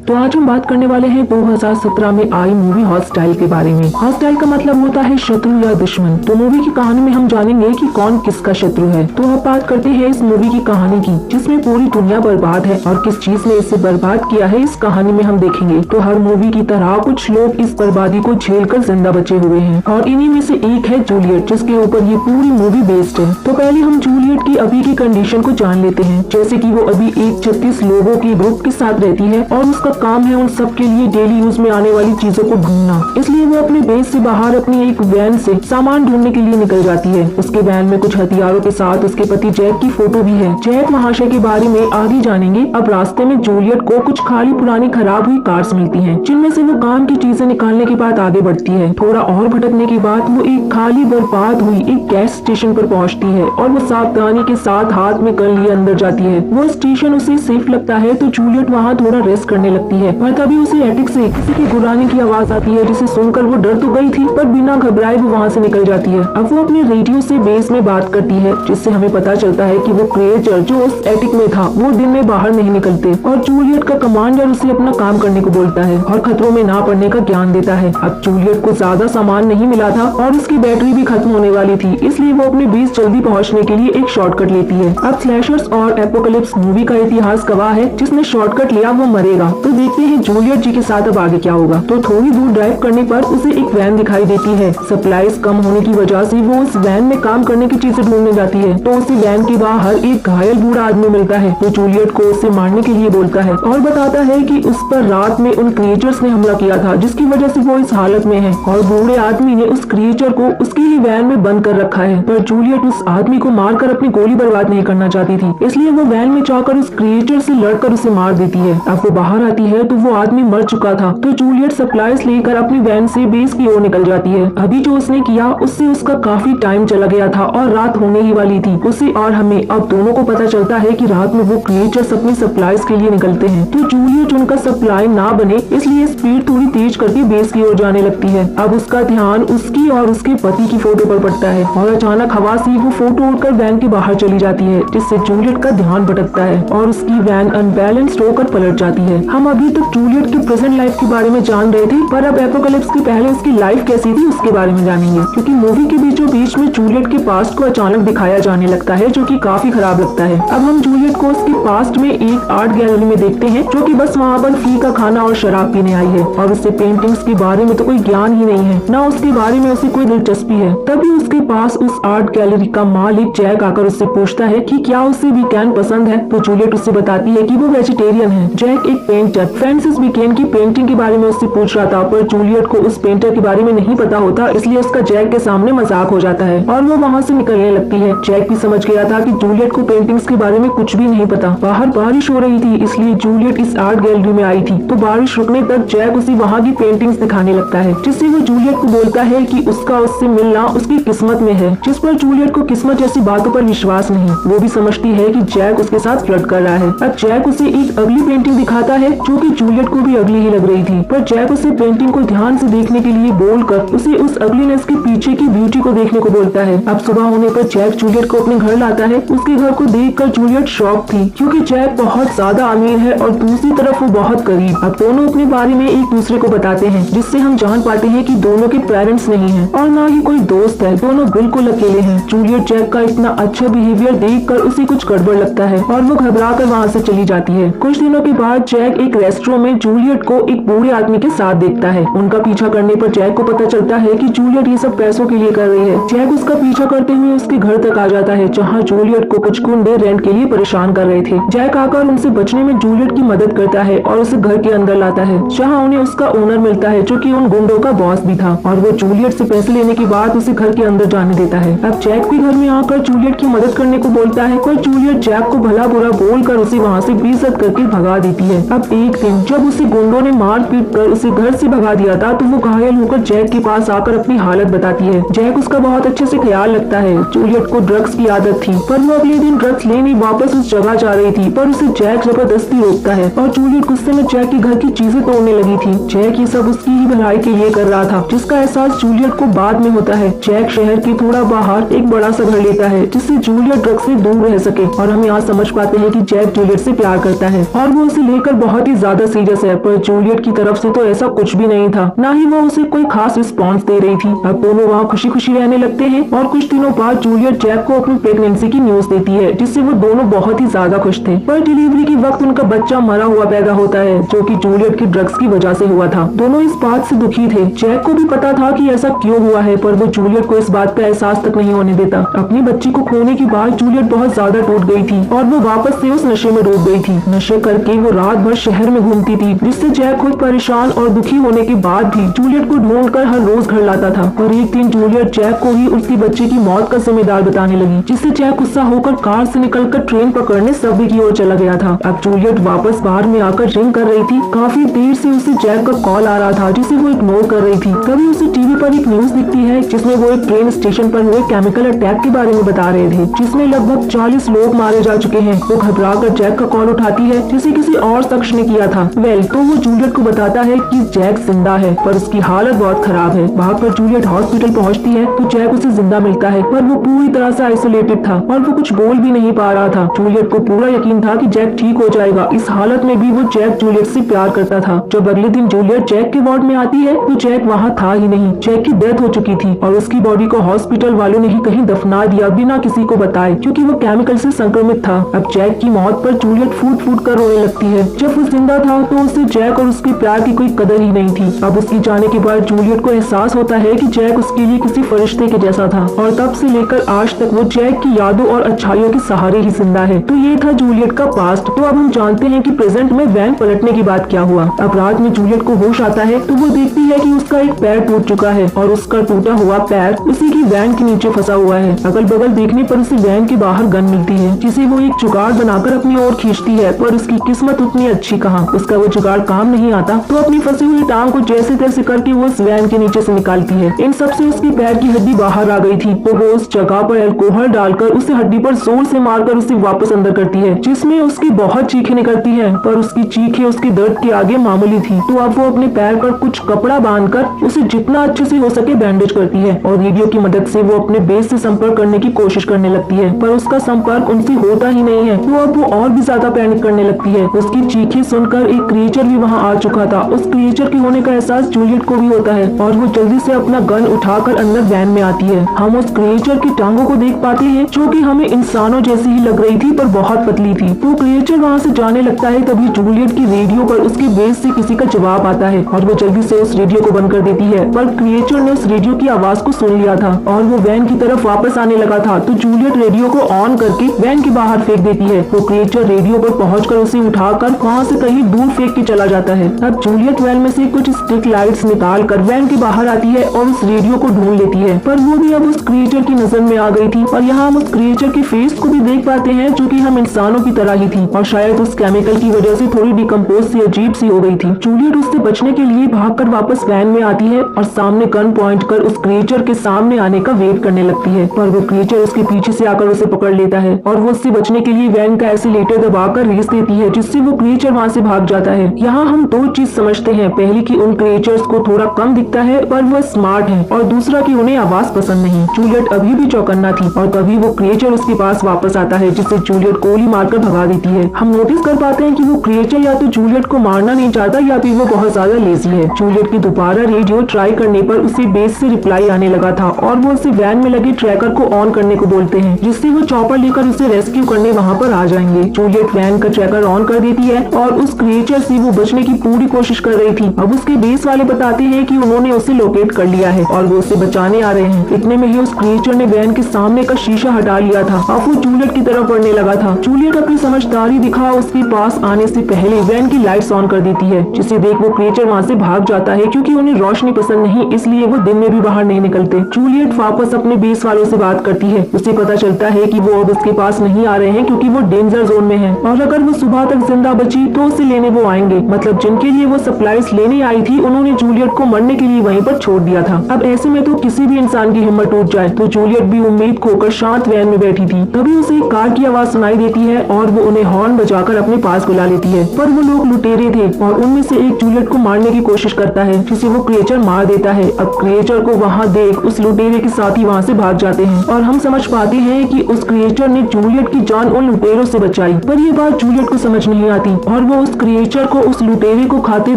तो आज हम बात करने वाले हैं 2017 में आई मूवी हॉस्टाइल के बारे में। हॉस्टाइल का मतलब होता है शत्रु या दुश्मन। तो मूवी की कहानी में हम जानेंगे कि कौन किसका शत्रु है। तो अब बात करते हैं इस मूवी की कहानी की, जिसमें पूरी दुनिया बर्बाद है और किस चीज ने इसे बर्बाद किया है इस कहानी में हम देखेंगे। तो हर मूवी की तरह कुछ लोग इस बर्बादी को झेलकर जिंदा बचे हुए हैं और इन्हीं में से एक है जूलियट, जिसके ऊपर ये पूरी मूवी बेस्ड है। तो पहले हम जूलियट की अभी की कंडीशन को जान लेते हैं। जैसे कि वो अभी एक 36 लोगों की ग्रुप के साथ रहती है और उसका काम है उन सब के लिए डेली यूज में आने वाली चीजों को ढूंढना। इसलिए वो अपने बेस से बाहर अपनी एक वैन से सामान ढूंढने के लिए निकल जाती है। उसके वैन में कुछ हथियारों के साथ उसके पति जैक की फोटो भी है। जैक महाशय के बारे में आगे जानेंगे। अब रास्ते में जूलियट को कुछ खाली पुरानी खराब हुई कार्स मिलती हैं, जिनमें से वो काम की चीजें निकालने के बाद आगे बढ़ती है। थोड़ा और भटकने के बाद वो एक खाली बर्बाद हुई एक गैस स्टेशन पर पहुंचती है और वो सावधानी के साथ हाथ में गन लिए अंदर जाती है। वो स्टेशन उसे सेफ लगता है तो जूलियट वहाँ थोड़ा रेस्ट करने लगती है, पर तभी उसे एटिक से किसी के गुर्राने की आवाज आती है, जिसे सुनकर वो डर तो गई थी पर बिना घबराए वो वहाँ से निकल जाती है। अब वो अपने रेडियो से बेस में बात करती है, जिससे हमें पता चलता है कि वो क्रिएचर जो उस एटिक में था वो दिन में बाहर नहीं निकलते और जूलियट का कमांडर उसे अपना काम करने को बोलता है और खतरों में ना पड़ने का ज्ञान देता है। अब जूलियट को ज्यादा सामान नहीं मिला था और उसकी बैटरी भी खत्म होने वाली थी, इसलिए वो अपने बेस जल्दी पहुँचने के लिए एक शॉर्टकट लेती है। अब स्लैशर्स और एपोकलिप्स मूवी का इतिहास गवाह है, जिसने शॉर्टकट लिया वो मरेगा। तो देखते हैं जूलियट जी के साथ अब आगे क्या होगा। तो थोड़ी दूर ड्राइव करने पर उसे एक वैन दिखाई देती है। सप्लाईज कम होने की वजह से वो उस वैन में काम करने की चीजें ढूंढने जाती है। तो उसे वैन के बाहर एक घायल बूढ़ा आदमी मिलता है, तो जूलियट को उसे मारने के लिए बोलता है और बताता है कि उस पर रात में उन क्रिएचर्स ने हमला किया था, जिसकी वजह से वो इस हालत में है और बूढ़े आदमी ने उस क्रिएचर को उसकी ही वैन में बंद कर रखा है। पर जूलियट उस आदमी को मारकर अपनी गोली बर्बाद नहीं करना चाहती थी, इसलिए वो वैन में जाकर उस क्रिएचर से लड़कर उसे मार देती है। अब वो बाहर आती है तो वो आदमी मर चुका था। तो जूलियट सप्लाईज लेकर अपनी वैन से बेस की ओर निकल जाती है। अभी जो उसने किया उससे उसका काफी टाइम चला गया था और रात होने ही वाली थी। उसे और हमें अब दोनों को पता चलता है कि रात में वो क्रिएचर्स अपनी सप्लाईज के लिए निकलते हैं। तो जूलियट उनका सप्लाई ना बने इसलिए स्पीड थोड़ी तेज करके बेस की ओर जाने लगती है। अब उसका ध्यान उसकी और उसके पति की फोटो पर पड़ता है और अचानक हवा से वो फोटो उड़कर वैन के बाहर चली जाती है, जिससे जूलियट का ध्यान भटकता है और उसकी वैन अनबैलेंस्ड होकर पलट जाती है। हम अभी तक जूलियट की प्रेजेंट लाइफ के बारे में जान रहे थे, पर अब एपोकलिप्स के पहले उसकी लाइफ कैसी थी उसके बारे में जानेंगे, क्योंकि मूवी के बीचों बीच में जूलियट के पास्ट को अचानक दिखाया जाने लगता है, जो कि काफी खराब लगता है। अब हम जूलियट को उसके पास्ट में एक आर्ट गैलरी में देखते हैं, जो कि बस वहाँ पर फ्री का खाना और शराब पीने आई है और उससे पेंटिंग्स के बारे में तो कोई ज्ञान ही नहीं है, न उसके बारे में उसे कोई दिलचस्पी है। तभी उसके पास उस आर्ट गैलरी का मालिक जैक आकर उससे पूछता है कि क्या उसे वीकेंड पसंद है। तो जूलियट उससे बताती है कि वो वेजिटेरियन है। जैक एक पेंटर फ्रांसिस वीकेंड की पेंटिंग के बारे में उससे पूछ रहा था, पर जूलियट को उस पेंटर के बारे में नहीं पता होता, इसलिए उसका जैक के सामने मजाक हो जाता है और वो वहाँ से निकलने लगती है। जैक भी समझ गया था कि जूलियट को पेंटिंग्स के बारे में कुछ भी नहीं पता। बाहर बारिश हो रही थी, इसलिए जूलियट इस आर्ट गैलरी में आई थी। तो बारिश रुकने तक जैक उसे वहाँ की पेंटिंग्स दिखाने लगता है, जिससे वो जूलियट को बोलता है कि उसका उससे मिलना उसकी किस्मत में है, जिस पर जूलियट को किस्मत जैसी बातों पर विश्वास नहीं। वो भी समझती है कि जैक उसके साथ फ्लर्ट कर रहा है। अब जैक उसे एक अगली पेंटिंग दिखाता है, जो कि जूलियट को भी अगली ही लग रही थी, पर जैक उसे पेंटिंग को ध्यान से देखने के लिए बोलकर उसे उस अगलीनेस के पीछे की ब्यूटी को देखने को बोलता है। अब सुबह होने पर जैक जूलियट को अपने घर लाता है। उसके घर को देखकर जूलियट शॉक थी, क्योंकि जैक बहुत ज्यादा अमीर है और दूसरी तरफ वो बहुत गरीब। अब दोनों अपने बारे में एक दूसरे को बताते हैं, जिससे हम जान पाते हैं कि दोनों के पेरेंट्स नहीं हैं और ना ही कोई दोस्त है, दोनों बिल्कुल अकेले हैं। जूलियट जैक का इतना अच्छा बिहेवियर देखकर उसे कुछ गड़बड़ लगता है और वो घबरा कर वहाँ से चली जाती है। कुछ दिनों के बाद जैक एक रेस्टोरेंट में जूलियट को एक बूढ़े आदमी के साथ देखता है। उनका पीछा करने पर जैक को पता चलता है कि जूलियट ये सब पैसों के लिए कर रही है। जैक उसका पीछा करते हुए उसके घर तक आ जाता है, जहाँ जूलियट को कुछ गुंडे रेंट के लिए परेशान कर रहे थे। जैक आकर उनसे बचने में जूलियट की मदद करता है और उसे घर के अंदर लाता है, जहाँ उन्हें उसका ओनर मिलता है, जो कि उन गुंडों का बॉस भी था, और वो जूलियट से पैसे लेने के बाद उसे घर के अंदर जाने देता है। अब जैक भी घर में आकर जूलियट की मदद करने को बोलता है, पर जूलियट जैक को भला बुरा बोलकर उसे वहाँ से बेइज्जत करके भगा देती है। अब एक दिन जब उसे गुंडों ने मार पीट कर उसे घर से भगा दिया था, तो वो घायल होकर जैक के पास आकर अपनी हालत बताती है। जैक उसका बहुत अच्छे से ख्याल रखता है। जूलियट को ड्रग्स की आदत थी, पर वो अगले दिन ड्रग्स लेने वापस उस जगह जा रही थी, पर उसे जैक जबरदस्ती रोकता है और जूलियट गुस्से में जैक के घर की चीजें तोड़ने लगी थी। जैक ये सब उसकी ही भलाई के लिए कर रहा था, जिसका एहसास जूलियट को बाद में होता है। जैक शहर के थोड़ा बाहर एक बड़ा सा घर लेता है, जिससे जूलियट ड्रग्स से दूर रह सके, और हम यहाँ समझ पाते हैं कि जैक जूलियट से प्यार करता है और वो उसे लेकर बहुत ही ज्यादा सीरियस है, पर जूलियट की तरफ से तो ऐसा कुछ भी नहीं था, ना ही वो उसे कोई खास रिस्पॉन्स दे रही थी। अब दोनों वहाँ खुशी खुशी रहने लगते हैं और कुछ दिनों बाद जूलियट जैक को अपनी प्रेगनेंसी की न्यूज देती है, जिससे वो दोनों बहुत ही ज्यादा खुश थे। पर डिलीवरी के वक्त उनका बच्चा मरा हुआ पैदा होता है, जो कि जूलियट की ड्रग्स की वजह से हुआ था। दोनों इस बात से दुखी थे। जैक को भी पता था कि ऐसा क्यों हुआ है, पर वो जूलियट को इस बात का एहसास तक नहीं होने देता। अपनी बच्ची को खोने के बाद जूलियट बहुत ज्यादा टूट गई थी और वो वापस से उस नशे में डूब गई थी। नशे करके वो रात भर शहर में घूमती थी, जिससे जैक खुद परेशान और दुखी होने के बाद भी जूलियट को ढूंढकर हर रोज घर लाता था। और एक दिन जूलियट जैक को ही उसकी बच्चे की मौत का जिम्मेदार बताने लगी, जिससे जैक गुस्सा होकर कार से निकलकर ट्रेन पकड़ने सबवे की ओर चला गया था। अब जूलियट वापस बाहर में आकर रिंग कर रही थी। काफी देर से उसे जैक का कॉल आ रहा था, जिसे वो इग्नोर कर रही थी। तभी उसे टीवी पर एक न्यूज दिखती है, जिसमें वो एक ट्रेन स्टेशन पर हुए केमिकल अटैक के बारे में बता रहे थे, जिसमें लगभग 40 लोग मारे जा चुके हैं। वो घबराकर जैक का कॉल उठाती है, जिसे किसी और शख्स ने किया था। तो वो जूलियट को बताता है कि जैक जिंदा है, पर उसकी हालत बहुत खराब है। भागकर जूलियट हॉस्पिटल पहुंचती है तो जैक उसे जिंदा मिलता है, पर वो पूरी तरह से आइसोलेटेड था और वो कुछ बोल भी नहीं पा रहा था। जूलियट को पूरा यकीन था कि जैक ठीक हो जाएगा। इस हालत में भी वो जैक जूलियट से प्यार करता था। जब अगले दिन जूलियट जैक के वार्ड में आती है तो जैक वहाँ था ही नहीं। जैक की डेथ हो चुकी थी और उसकी बॉडी को हॉस्पिटल वालों ने ही कहीं दफना दिया बिना किसी को बताए, क्योंकि वो केमिकल से संक्रमित था। अब जैक की मौत पर जूलियट फूट फूट कर रोने लगती है। जब वो जिंदा था तो उसे जैक और उसके प्यार की कोई कदर ही नहीं थी। अब उसकी जाने के बाद जूलियट को एहसास होता है कि जैक उसके लिए किसी फरिश्ते के जैसा था और तब से लेकर आज तक वो जैक की यादों और अच्छाइयों के सहारे ही जिंदा है। तो ये था जूलियट का पास्ट। तो अब हम जानते हैं कि प्रेजेंट में वैन पलटने की बात क्या हुआ। अब रात में जूलियट को होश आता है तो वो देखती है कि उसका एक पैर टूट चुका है और उसका टूटा हुआ पैर उसी की वैन के नीचे फंसा हुआ है। अगल बगल देखने पर उसे वैन के बाहर गन मिलती है, जिसे वो एक जुगाड़ बनाकर अपनी ओर खींचती है, पर उसकी किस्मत उतनी अच्छी कहाँ। उसका वो जुगाड़ काम नहीं आता तो अपनी फंसी हुई टांग को जैसे तैसे करके वो उस वैन के नीचे से निकालती है। इन सबसे उसकी पैर की हड्डी बाहर आ गई थी तो वो उस जगह पर अल्कोहल डालकर उसे हड्डी पर जोर से मारकर उसे वापस अंदर करती है, जिसमें उसकी बहुत चीखें निकलती हैं, पर उसकी चीखें उसके दर्द के आगे मामूली थी। तो अब वो अपने पैर पर कुछ कपड़ा बांधकर उसे जितना अच्छे से हो सके बैंडेज करती है और रेडियो की मदद से वो अपने बेस से संपर्क करने की कोशिश करने लगती है, पर उसका संपर्क उनसे होता ही नहीं है। तो अब वो और भी ज्यादा पैनिक करने लगती है। उसकी चीखें सुनकर एक क्रिएचर भी वहाँ आ चुका था। उस क्रिएचर के होने का एहसास जूलियट को भी होता है और वो जल्दी से अपना गन उठाकर अंदर वैन में आती है। हम उस क्रिएचर की टांगों को देख पाते हैं, जो कि हमें इंसानों जैसी ही लग रही थी, पर बहुत पतली थी। वो क्रिएचर वहाँ से जाने लगता है, तभी जूलियट की रेडियो पर उसके बेस से किसी का जवाब आता है और वो जल्दी से उस रेडियो को बंद कर देती है। पर क्रिएचर ने उस रेडियो की आवाज को सुन लिया था और वो वैन की तरफ वापस आने लगा था। तो जूलियट रेडियो को ऑन करके वैन के बाहर फेंक देती है। वो क्रिएचर रेडियो पर पहुंचकर उसे उठाकर वहाँ से कहीं दूर फेंक के चला जाता है। अब जूलियट वैन में से कुछ स्ट्रिक लाइट्स निकाल कर वैन के बाहर आती है और उस रेडियो को ढूंढ लेती है, पर वो भी अब उस क्रिएचर की नजर में आ गई थी। और यहाँ हम उस क्रिएचर के फेस को भी देख पाते हैं, जो कि हम इंसानों की तरह ही थी और शायद उस केमिकल की वजह से थोड़ी डिकम्पोज सी अजीब सी हो गई थी। जूलियट उससे बचने के लिए भागकर वापस वैन में आती है और सामने गन पॉइंट कर उस क्रिएचर के सामने आने का वेट करने लगती है, पर वो क्रिएचर उसके पीछे से आकर उसे पकड़ लेता है और वो उससे बचने के लिए वैन का एसिलेटर दबाकर रेस देती है, जिससे वो क्रिएचर वहाँ से भाग जाता है। यहाँ हम दो चीज समझते हैं, पहली कि उन क्रिएचर्स को थोड़ा कम दिखता है पर वो स्मार्ट है, और दूसरा कि उन्हें आवाज पसंद नहीं। जूलियट अभी भी चौकन्ना थी और तभी वो क्रिएचर उसके पास वापस आता है, जिससे जूलियट गोली मारकर भगा देती है। हम नोटिस कर पाते हैं कि वो क्रिएचर या तो जूलियट को मारना नहीं चाहता या फिर वो बहुत ज्यादा लेजी है। जूलियट की दोबारा रेडियो ट्राई करने पर उसे बेस से रिप्लाई आने लगा था और वो उसे वैन में लगे ट्रैकर को ऑन करने को बोलते हैं, जिससे वो चॉपर लेकर उसे रेस्क्यू करने वहाँ पर आ जाएंगे। जूलियट वैन का ट्रैकर ऑन कर देती है और उस क्रिएचर से वो बचने की पूरी कोशिश कर रही थी। अब उसके बेस वाले बताते हैं कि उन्होंने उसे लोकेट कर लिया है और वो उसे बचाने आ रहे हैं। इतने में ही उस क्रिएचर ने वैन के सामने का शीशा हटा लिया था। अब वो जूलियट की तरफ बढ़ने लगा था। जूलियट अपनी समझदारी दिखा उसके पास आने से पहले वैन की लाइट्स ऑन कर देती है, जिसे देख वो क्रिएचर वहाँ से भाग जाता है, क्योंकि उन्हें रोशनी पसंद नहीं, इसलिए वो दिन में भी बाहर नहीं निकलते। जूलियट वापस अपने बेस वालों से बात करती है। उसे पता चलता है कि वो अब उसके पास नहीं आ रहे हैं, क्योंकि वो डेंजर जोन में है और अगर वो सुबह तक जिंदा बची तो उसे लेने वो आएंगे। मतलब जिनके लिए वो सप्लाईज लेने आई थी, उन्होंने जूलियट को मरने के लिए वहीं पर छोड़ दिया था। अब ऐसे में तो किसी भी इंसान की हिम्मत टूट जाए। तो जूलियट भी उम्मीद खोकर शांत वैन में बैठी थी। तभी उसे एक कार की आवाज सुनाई देती है और वो उन्हें हॉर्न बजाकर अपने पास बुला लेती है, पर वो लोग लुटेरे थे और उनमें से एक जूलियट को मारने की कोशिश करता है, जिसे वो क्रिएचर मार देता है। अब क्रिएचर को वहाँ देख उस लुटेरे के साथी वहाँ से भाग जाते हैं और हम समझ पाते हैं कि उस क्रिएचर ने जूलियट की जान उन लुटेरों से बचाई। पर ये बात जूलियट को समझ नहीं आती और वो उस क्रिएचर को उस लुटेरे को खाते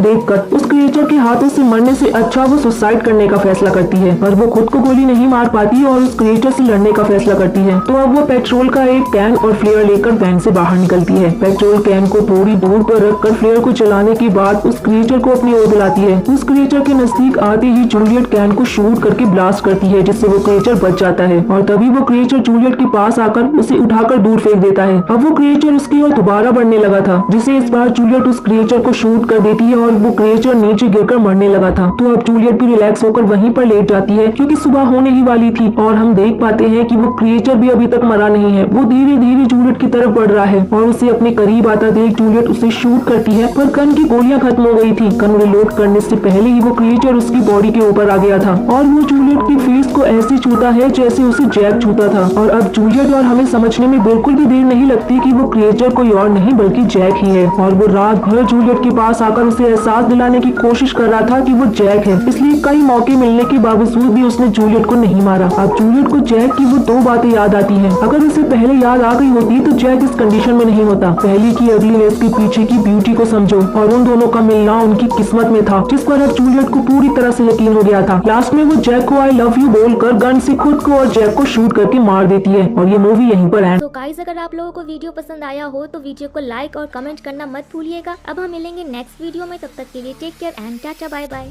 देखकर उस क्रिएचर के हाथों से मरने से अच्छा वो सुसाइड करने का फैसला करती है, पर वो खुद को गोली नहीं मार पाती और उस क्रिएचर से लड़ने का फैसला करती है। तो अब वो पेट्रोल का एक कैन और फ्लेयर लेकर वैन से बाहर निकलती है। पेट्रोल कैन को थोड़ी दूर पर रखकर फ्लेयर को चलाने के बाद उस क्रिएचर को अपनी ओर बुलाती है। उस क्रिएचर के नजदीक आते ही जूलियट कैन को शूट करके ब्लास्ट करती है, जिससे वो क्रिएचर बच जाता है और तभी वो क्रिएचर जूलियट के पास आकर उसे उठाकर दूर फेंक देता है। अब वो क्रिएचर उसकी ओर दोबारा बढ़ने लगा था, जिसे इस बार जूलियट उस क्रिएचर को शूट कर देती है और वो क्रिएचर नीचे गिरकर मरने लगा था। तो अब जूलियट भी रिलैक्स होकर वहीं पर लेट जाती है, क्योंकि सुबह होने ही वाली थी और हम देख पाते हैं कि वो क्रिएचर भी अभी तक मरा नहीं है। वो धीरे धीरे जूलियट की तरफ बढ़ रहा है और उसे अपने करीब आता देख जूलियट उसे शूट करती है, पर गन की गोलियां खत्म हो गई थी। गन रिलोड करने से पहले ही वो क्रिएचर उसकी बॉडी के ऊपर आ गया था और वो जूलियट की फेस को ऐसे छूता है जैसे उसे जैक छूता था। और अब जूलियट और हमें समझने में बिल्कुल भी देर नहीं लगती कि वो क्रिएचर कोई और नहीं बल्कि जैक ही है। और वो रात भर जूलियट के पास आकर उसे एहसास दिलाने की कोशिश कर रहा था कि वो जैक है, इसलिए कई मौके मिलने के बावजूद भी उसने जूलियट को नहीं मारा। अब जूलियट को जैक की वो दो बातें याद आती हैं। अगर उसे पहले याद आ गई होती तो जैक इस कंडीशन में नहीं होता। पहली की अगलीनेस के पीछे की ब्यूटी को समझो और उन दोनों का मिलना उनकी किस्मत में था, जिस पर अब जूलियट को पूरी तरह से यकीन हो गया था। लास्ट में वो जैक को आई लव यू बोलकर गन से खुद को और जैक को शूट करके मार देती है और ये मूवी यहीं पर एंड। तो गाइस, अगर आप लोगों को वीडियो पसंद आया हो तो वीडियो को लाइक और कमेंट करना मत भूलिएगा। अब हम मिलेंगे नेक्स्ट वीडियो में, तब तक के लिए take care and tata bye bye.